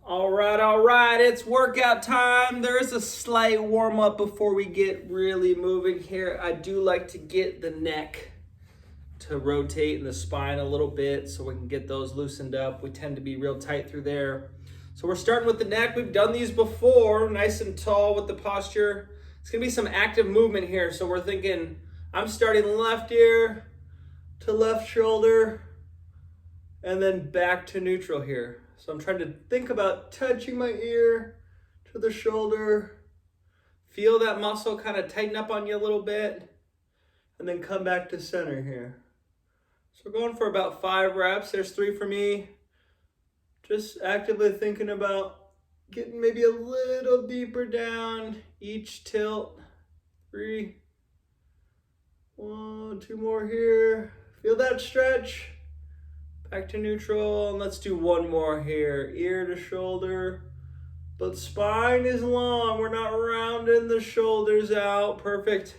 All right, it's workout time. There is a slight warm up before we get really moving here. I do like to get the neck to rotate and the spine a little bit so we can get those loosened up. We tend to be real tight through there. So we're starting with the neck. We've done these before, nice and tall with the posture. It's gonna be some active movement here. So we're thinking, I'm starting left ear to left shoulder and then back to neutral here. So I'm trying to think about touching my ear to the shoulder. Feel that muscle kind of tighten up on you a little bit. And then come back to center here. So we're going for about 5 reps. There's 3 for me. Just actively thinking about getting maybe a little deeper down each tilt. 3. 1, 2 more here. Feel that stretch. Back to neutral, and let's do 1 more here. Ear to shoulder, but spine is long. We're not rounding the shoulders out. Perfect.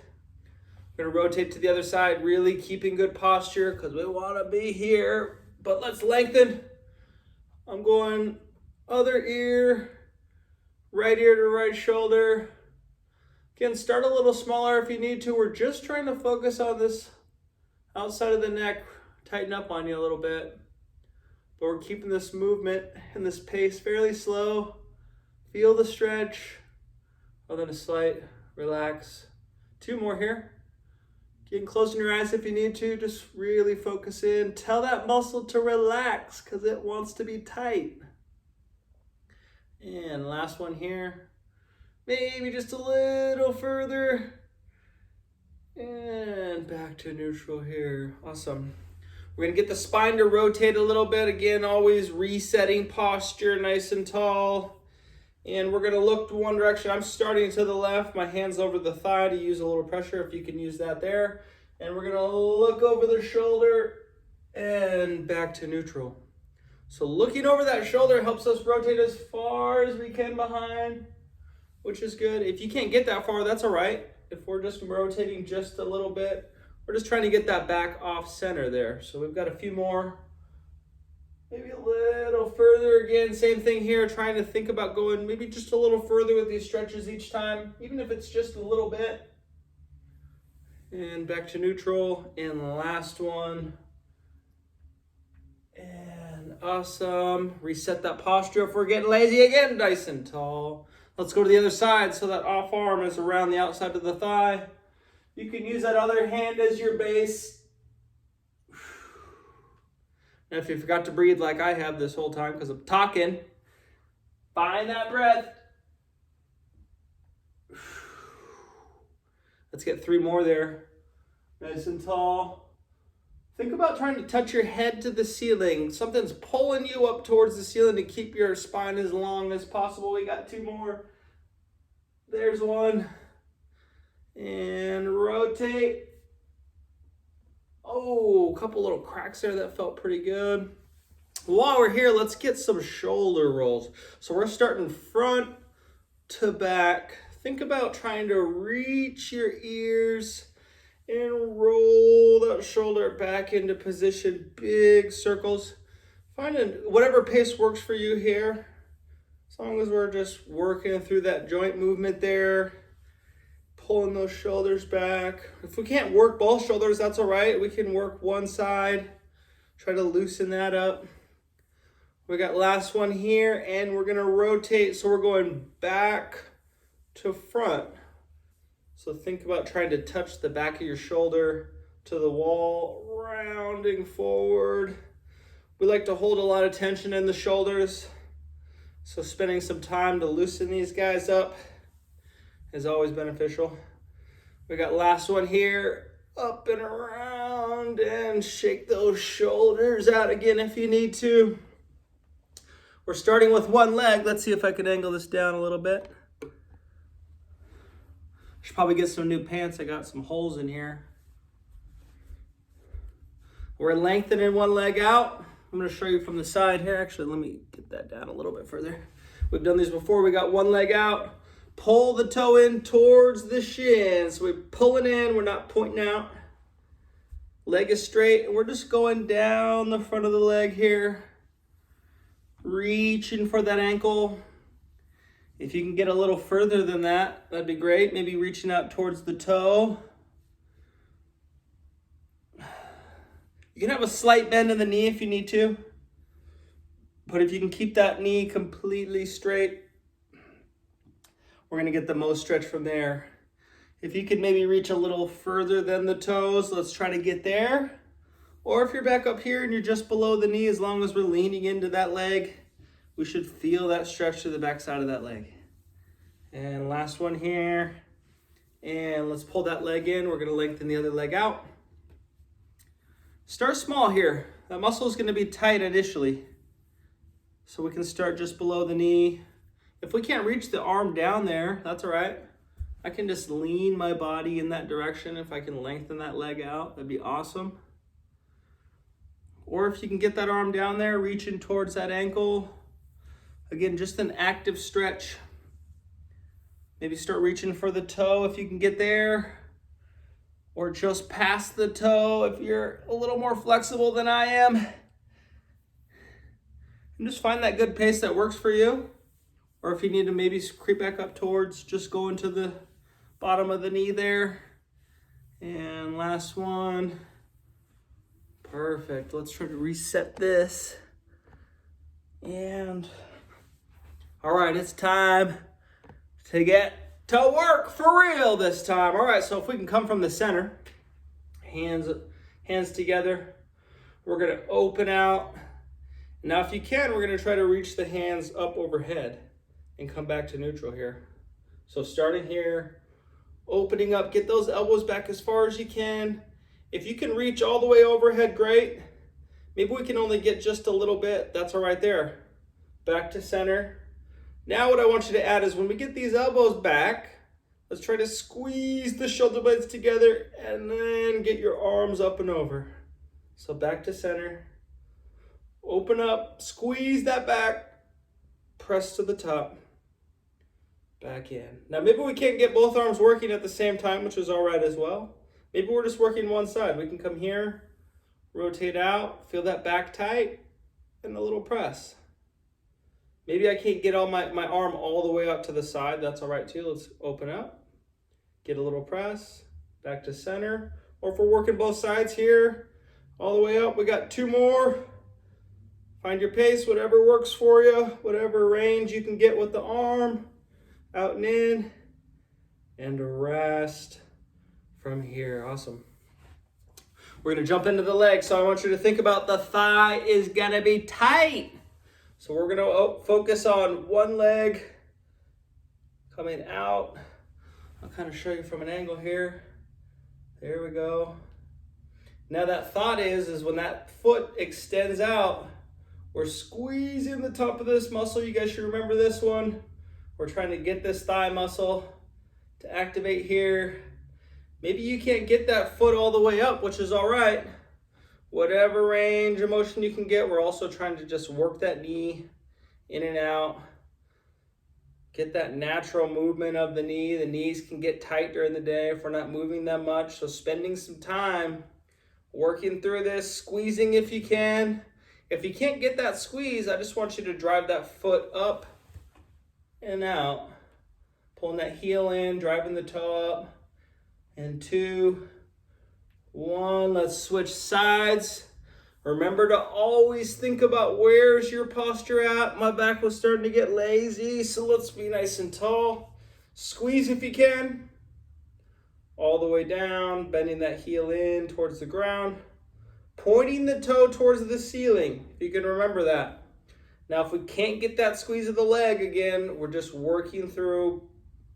We're gonna rotate to the other side, really keeping good posture because we wanna be here, but let's lengthen. I'm going other ear, right ear to right shoulder. Again, start a little smaller if you need to. We're just trying to focus on this outside of the neck, tighten up on you a little bit. But we're keeping this movement and this pace fairly slow. Feel the stretch. And then a slight relax. 2 more here. You can close your eyes if you need to. Just really focus in. Tell that muscle to relax because it wants to be tight. And last one here. Maybe just a little further. And back to neutral here. Awesome. We're gonna get the spine to rotate a little bit. Again, always resetting posture nice and tall. And we're gonna look to one direction. I'm starting to the left, my hands over the thigh to use a little pressure if you can use that there. And we're gonna look over the shoulder and back to neutral. So looking over that shoulder helps us rotate as far as we can behind, which is good. If you can't get that far, that's all right. If we're just rotating just a little bit, we're just trying to get that back off center there. So we've got a few more. Maybe a little further again. Same thing here, trying to think about going maybe just a little further with these stretches each time, even if it's just a little bit. And back to neutral. And the last one. And awesome. Reset that posture if we're getting lazy again. Nice and tall. Let's go to the other side so that off arm is around the outside of the thigh. You can use that other hand as your base. Now, if you forgot to breathe like I have this whole time because I'm talking, find that breath. Let's get 3 more there. Nice and tall. Think about trying to touch your head to the ceiling. Something's pulling you up towards the ceiling to keep your spine as long as possible. We got 2 more. There's 1. And rotate. Oh, a couple little cracks there. That felt pretty good. While we're here, let's get some shoulder rolls. So we're starting front to back. Think about trying to reach your ears and roll that shoulder back into position. Big circles. Finding whatever pace works for you here. As long as we're just working through that joint movement there. Pulling those shoulders back. If we can't work both shoulders, that's all right. We can work one side. Try to loosen that up. We got last one here, and we're gonna rotate. So we're going back to front. So think about trying to touch the back of your shoulder to the wall, rounding forward. We like to hold a lot of tension in the shoulders. So spending some time to loosen these guys up is always beneficial. We got last one here, up and around, and shake those shoulders out again if you need to. We're starting with one leg. Let's see if I can angle this down a little bit. Should probably get some new pants. I got some holes in here. We're lengthening one leg out. I'm gonna show you from the side here. Actually, let me get that down a little bit further. We've done these before. We got one leg out. Pull the toe in towards the shin. So we're pulling in, we're not pointing out. Leg is straight, and we're just going down the front of the leg here. reaching for that ankle. If you can get a little further than that, that'd be great. Maybe reaching out towards the toe. You can have a slight bend in the knee if you need to. But if you can keep that knee completely straight, we're going to get the most stretch from there. If you could maybe reach a little further than the toes, let's try to get there. Or if you're back up here and you're just below the knee, as long as we're leaning into that leg, we should feel that stretch to the back side of that leg. And last one here. And let's pull that leg in. We're going to lengthen the other leg out. Start small here. That muscle is going to be tight initially. So we can start just below the knee. If we can't reach the arm down there, that's all right. I can just lean my body in that direction. If I can lengthen that leg out, that'd be awesome. Or if you can get that arm down there, reaching towards that ankle. Again, just an active stretch. Maybe start reaching for the toe if you can get there. Or just past the toe if you're a little more flexible than I am. And just find that good pace that works for you. Or if you need to maybe creep back up towards, just go into the bottom of the knee there. And last one. Perfect. Let's try to reset this. And all right, it's time to get to work for real this time. All right, so if we can come from the center, hands together, we're gonna open out. Now, if you can, we're gonna try to reach the hands up overhead and come back to neutral here. So starting here, opening up, get those elbows back as far as you can. If you can reach all the way overhead, great. Maybe we can only get just a little bit. That's all right there. Back to center. Now what I want you to add is when we get these elbows back, let's try to squeeze the shoulder blades together and then get your arms up and over. So back to center. Open up, squeeze that back, press to the top, back in. Now maybe we can't get both arms working at the same time, which is all right as well. Maybe we're just working one side. We can come here, rotate out, feel that back tight, and a little press. Maybe I can't get my arm all the way up to the side. That's all right too. Let's open up, get a little press, back to center. Or if we're working both sides here, all the way up, we got two more. Find your pace, whatever works for you, whatever range you can get with the arm, out and in, and rest from here. Awesome. We're gonna jump into the leg, so I want you to think about the thigh is gonna be tight. So we're gonna focus on one leg coming out. I'll kind of show you from an angle here. There we go. Now that thought is when that foot extends out, we're squeezing the top of this muscle. You guys should remember this one. We're trying to get this thigh muscle to activate here. Maybe you can't get that foot all the way up, which is all right. Whatever range of motion you can get, we're also trying to just work that knee in and out. Get that natural movement of the knee. The knees can get tight during the day if we're not moving them much. So spending some time working through this, squeezing if you can. If you can't get that squeeze, I just want you to drive that foot up and out. Pulling that heel in, driving the toe up. And 2, 1, let's switch sides. Remember to always think about where's your posture at. My back was starting to get lazy, so let's be nice and tall. Squeeze if you can. All the way down, bending that heel in towards the ground. Pointing the toe towards the ceiling, if you can remember that. Now, if we can't get that squeeze of the leg, again, we're just working through,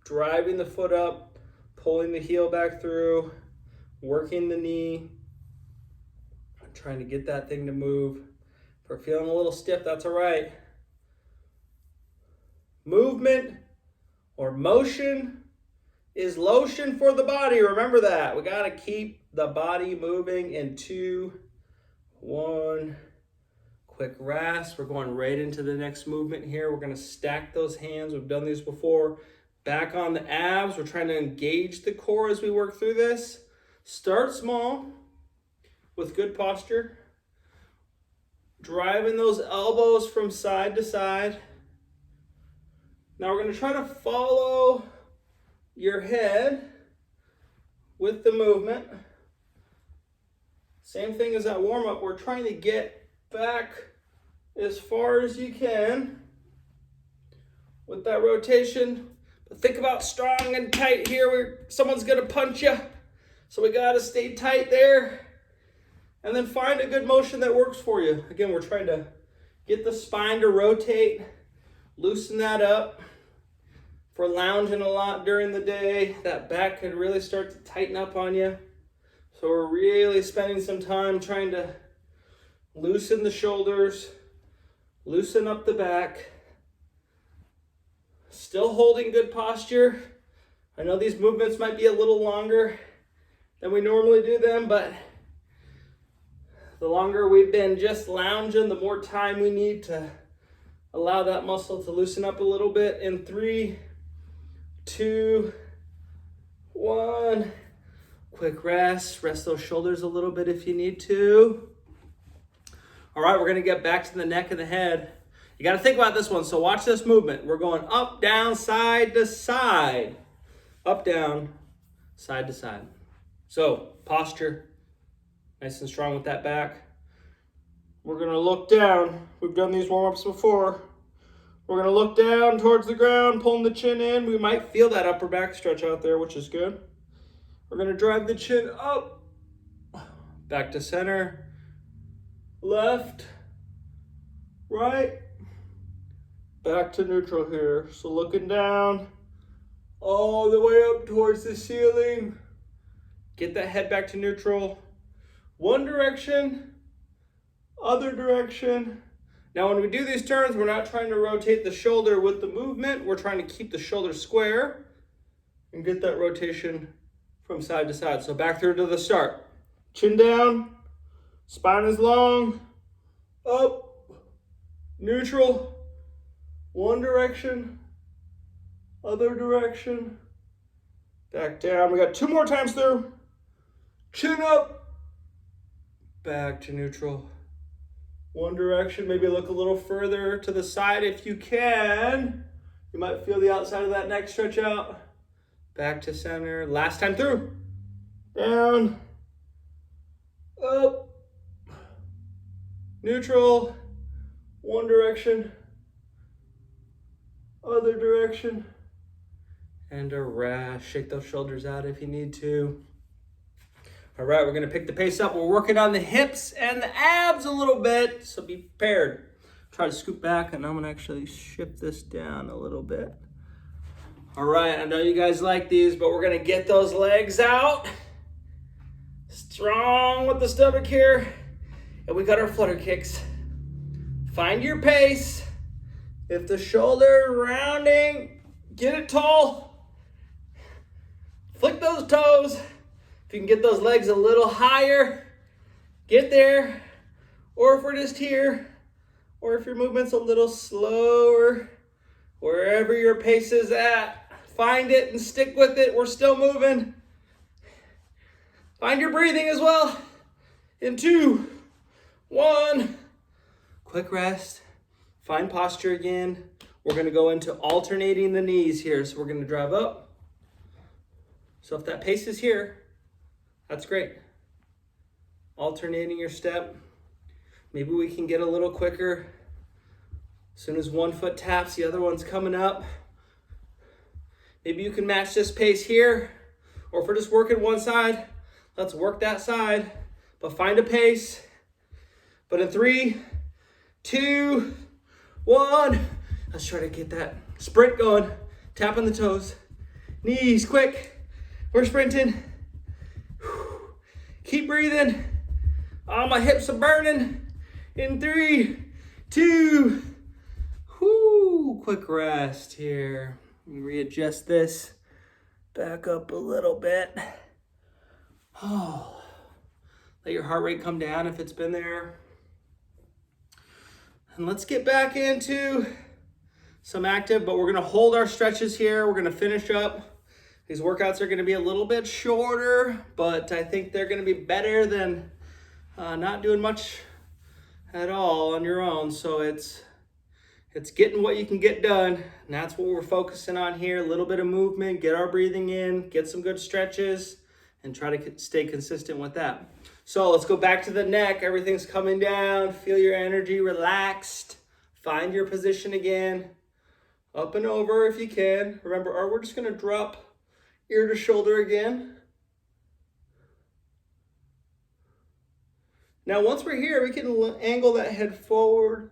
driving the foot up, pulling the heel back through, working the knee, trying to get that thing to move. If we're feeling a little stiff, that's all right. Movement or motion is lotion for the body. Remember that. We got to keep the body moving in 2, 1. Quick rest. We're going right into the next movement here. We're going to stack those hands. We've done these before. Back on the abs. We're trying to engage the core as we work through this. Start small with good posture. Driving those elbows from side to side. Now we're going to try to follow your head with the movement. Same thing as that warm-up. We're trying to get back as far as you can with that rotation. But think about strong and tight here where someone's going to punch you. So we got to stay tight there. And then find a good motion that works for you. Again, we're trying to get the spine to rotate, loosen that up. If we're lounging a lot during the day, that back could really start to tighten up on you. So we're really spending some time trying to loosen the shoulders, loosen up the back. Still holding good posture. I know these movements might be a little longer than we normally do them, but the longer we've been just lounging, the more time we need to allow that muscle to loosen up a little bit. In 3, 2, 1. Quick rest. Rest those shoulders a little bit if you need to. All right, we're going to get back to the neck and the head. You got to think about this one. So watch this movement. We're going up, down, side to side. Up, down, side to side. So posture. Nice and strong with that back. We're going to look down. We've done these warm-ups before. We're going to look down towards the ground, pulling the chin in. We might feel that upper back stretch out there, which is good. We're going to drive the chin up. Back to center. Left. Right. Back to neutral here. So looking down all the way up towards the ceiling. Get that head back to neutral. One direction, other direction. Now when we do these turns, we're not trying to rotate the shoulder with the movement. We're trying to keep the shoulder square and get that rotation from side to side. So back through to the start. Chin down, spine is long, up, neutral, one direction, other direction, back down. We got 2 more times through. Chin up. Back to neutral. One direction, maybe look a little further to the side if you can. You might feel the outside of that neck stretch out. Back to center. Last time through. Down. Up. Neutral. One direction. Other direction. And a rest. Shake those shoulders out if you need to. All right, we're going to pick the pace up. We're working on the hips and the abs a little bit, so be prepared. Try to scoop back, and I'm going to actually shift this down a little bit. All right, I know you guys like these, but we're going to get those legs out. Strong with the stomach here. And we got our flutter kicks. Find your pace. If the shoulder rounding, get it tall. Flick those toes. If you can get those legs a little higher, get there. Or if we're just here, or if your movement's a little slower, wherever your pace is at, find it and stick with it. We're still moving. Find your breathing as well. In 2, 1. Quick rest. Find posture again. We're going to go into alternating the knees here. So we're going to drive up. So if that pace is here, that's great. Alternating your step. Maybe we can get a little quicker. As soon as one foot taps, the other one's coming up. Maybe you can match this pace here. Or if we're just working one side, let's work that side. But find a pace. But in 3, 2, 1. Let's try to get that sprint going. Tapping the toes. Knees, quick. We're sprinting. Keep breathing. Oh, my hips are burning. In 3, 2, quick rest here. Readjust this back up a little bit. Oh, let your heart rate come down if it's been there. And let's get back into some active, but we're going to hold our stretches here. We're going to finish up. These workouts are going to be a little bit shorter, but I think they're going to be better than not doing much at all on your own. So it's getting what you can get done. And that's what we're focusing on here. A little bit of movement, get our breathing in, get some good stretches, and try to stay consistent with that. So let's go back to the neck. Everything's coming down. Feel your energy, relaxed. Find your position again. Up and over if you can. Remember, or we're just gonna drop ear to shoulder again. Now, once we're here, we can angle that head forward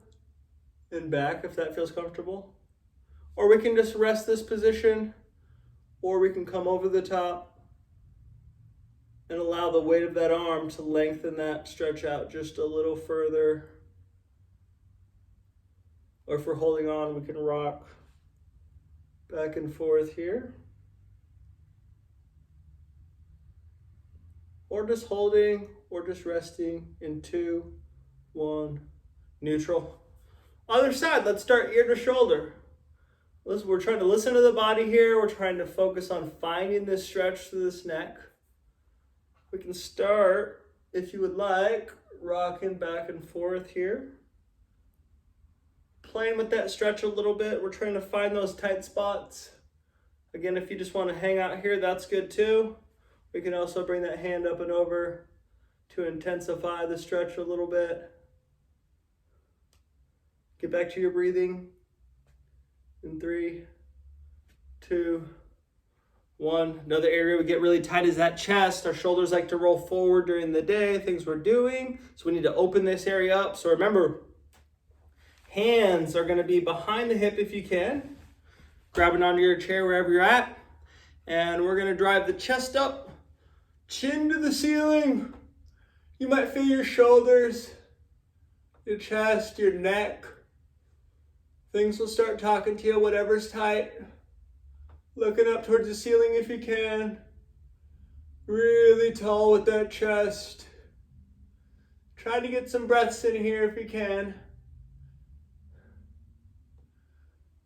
and back if that feels comfortable. Or we can just rest this position, or we can come over the top and allow the weight of that arm to lengthen that stretch out just a little further. Or if we're holding on, we can rock back and forth here. Or just holding, or just resting in 2, 1, neutral. Other side, let's start ear to shoulder. We're trying to listen to the body here. We're trying to focus on finding this stretch through this neck. We can start, if you would like, rocking back and forth here. Playing with that stretch a little bit. We're trying to find those tight spots. Again, if you just want to hang out here, that's good too. We can also bring that hand up and over to intensify the stretch a little bit. Get back to your breathing in 3, 2, 1. Another area we get really tight is that chest. Our shoulders like to roll forward during the day, things we're doing. So we need to open this area up. So remember, hands are going to be behind the hip if you can. Grabbing onto your chair wherever you're at. And we're going to drive the chest up, chin to the ceiling. You might feel your shoulders, your chest, your neck. Things will start talking to you, whatever's tight. Looking up towards the ceiling if you can. Really tall with that chest. Try to get some breaths in here if you can.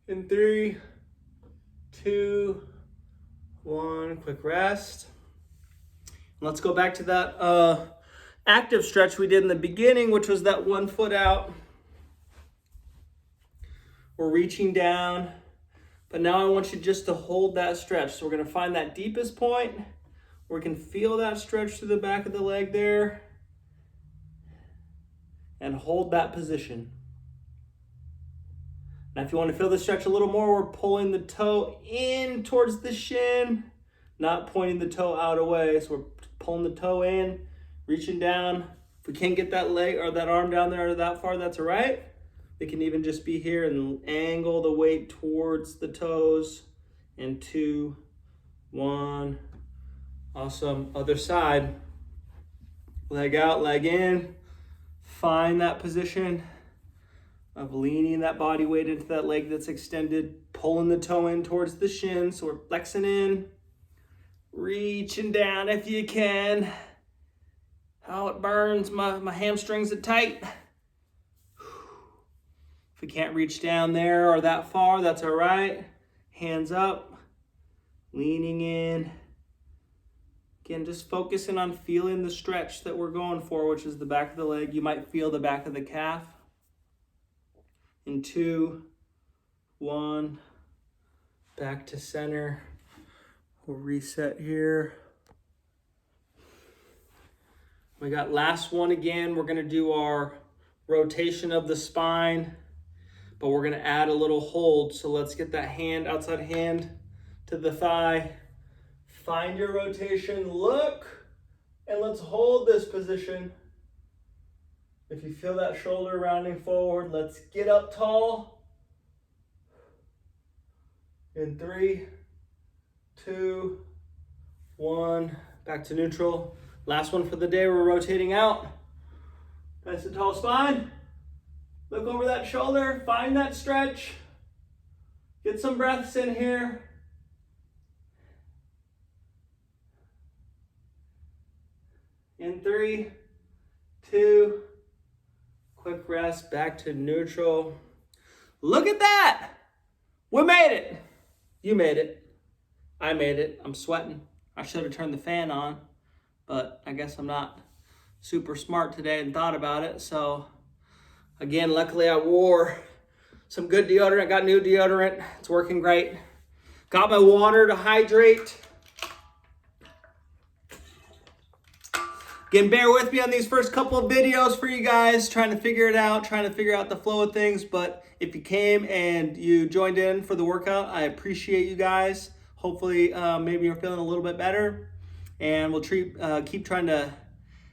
In 3, 2, 1, quick rest. Let's go back to that active stretch we did in the beginning, which was that 1 foot out. We're reaching down, but now I want you just to hold that stretch. So we're gonna find that deepest point where we can feel that stretch through the back of the leg there and hold that position. Now, if you want to feel the stretch a little more, we're pulling the toe in towards the shin, not pointing the toe out away. So we're pulling the toe in, reaching down. If we can't get that leg or that arm down there or that far, that's all right. We can even just be here and angle the weight towards the toes. In 2, 1. Awesome. Other side. Leg out, leg in. Find that position of leaning that body weight into that leg that's extended, pulling the toe in towards the shin. So we're flexing in, reaching down if you can. Oh, it burns, my hamstrings are tight. If we can't reach down there or that far, that's all right. Hands up, leaning in. Again, just focusing on feeling the stretch that we're going for, which is the back of the leg. You might feel the back of the calf. In 2, 1, back to center. We'll reset here. We got last one again. We're gonna do our rotation of the spine, but we're gonna add a little hold. So let's get that hand, outside hand to the thigh. Find your rotation, look, and let's hold this position. If you feel that shoulder rounding forward, let's get up tall. In 3, 2, 1, back to neutral. Last one for the day, we're rotating out. Nice and tall spine. Look over that shoulder, find that stretch. Get some breaths in here. In 3, 2, quick rest, back to neutral. Look at that. We made it. You made it. I made it. I'm sweating. I should have turned the fan on, but I guess I'm not super smart today and thought about it. So Again, luckily I wore some good deodorant, got new deodorant. It's working great. Got my water to hydrate. Again, bear with me on these first couple of videos for you guys, trying to figure it out, trying to figure out the flow of things. But if you came and you joined in for the workout, I appreciate you guys. Hopefully, maybe you're feeling a little bit better. And we'll keep trying to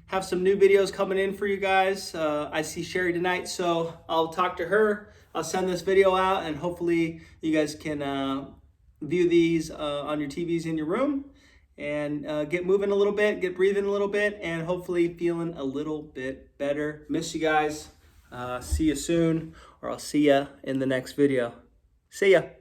have some new videos coming in for you guys. I see Sherry tonight, so I'll talk to her. I'll send this video out, and hopefully you guys can view these on your TVs in your room. And get moving a little bit, get breathing a little bit, and hopefully feeling a little bit better. Miss you guys. See you soon, or I'll see ya in the next video. See ya.